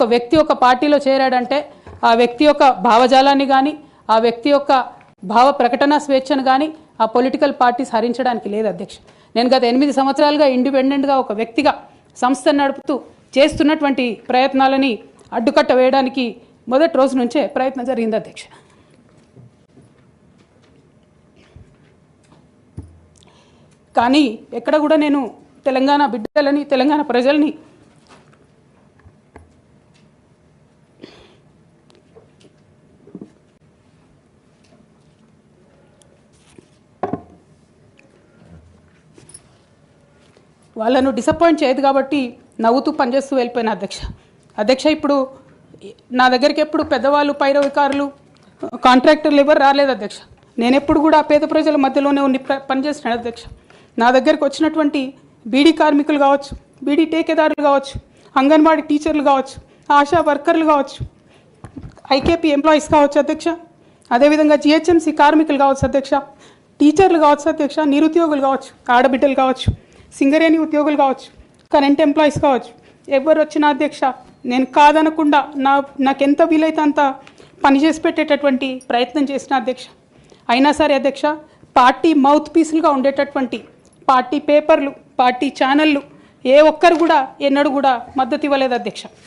ఒక వ్యక్తి ఒక పార్టీలో చేరాడంటే ఆ వ్యక్తి యొక్క భావజాలాన్ని కానీ ఆ వ్యక్తి యొక్క భావ ప్రకటన స్వేచ్ఛను కానీ ఆ పొలిటికల్ పార్టీస్ హరించడానికి లేదు అధ్యక్ష. నేను గత 8 సంవత్సరాలుగా ఇండిపెండెంట్గా ఒక వ్యక్తిగా సంస్థను నడుపుతూ చేస్తున్నటువంటి ప్రయత్నాలని అడ్డుకట్ట వేయడానికి మొదటి రోజు నుంచే ప్రయత్నం జరిగింది అధ్యక్ష. కానీ ఎక్కడ కూడా నేను తెలంగాణ బిడ్డలని తెలంగాణ ప్రజల్ని వాళ్ళను డిసప్పాయింట్ చేయదు కాబట్టి నవ్వుతూ పనిచేస్తూ వెళ్ళిపోయిన అధ్యక్ష ఇప్పుడు నా దగ్గరికి ఎప్పుడు పెద్దవాళ్ళు పైరవికారులు కాంట్రాక్టర్లు ఎవరు రాలేదు అధ్యక్ష. నేను ఎప్పుడు కూడా పేద ప్రజల మధ్యలోనే ఉండి పనిచేస్తున్నాను అధ్యక్ష. నా దగ్గరికి వచ్చినటువంటి బీడీ కార్మికులు కావచ్చు, బీడీ టేకేదారులు కావచ్చు, అంగన్వాడీ టీచర్లు కావచ్చు, ఆశా వర్కర్లు కావచ్చు, ఐకేపీ ఎంప్లాయీస్ కావచ్చు అధ్యక్ష, అదేవిధంగా జిహెచ్ఎంసీ కార్మికులు కావచ్చు అధ్యక్ష, టీచర్లు కావచ్చు అధ్యక్ష, నిరుద్యోగులు కావచ్చు, ఆడబిడ్డలు కావచ్చు, సింగరేణి ఉద్యోగులు కావచ్చు, కరెంట్ ఎంప్లాయీస్ కావచ్చు, ఎవరు వచ్చిన అధ్యక్ష నేను కాదనకుండా నాకెంత వీలైతే అంత పనిచేసి పెట్టేటటువంటి ప్రయత్నం చేసిన అధ్యక్ష. అయినా సరే అధ్యక్ష పార్టీ మౌత్ పీసులుగా ఉండేటటువంటి పార్టీ పేపర్లు, పార్టీ ఛానళ్ళు ఏ ఒక్కరు కూడా ఎన్నడూ కూడా మద్దతు ఇవ్వలేదు అధ్యక్ష.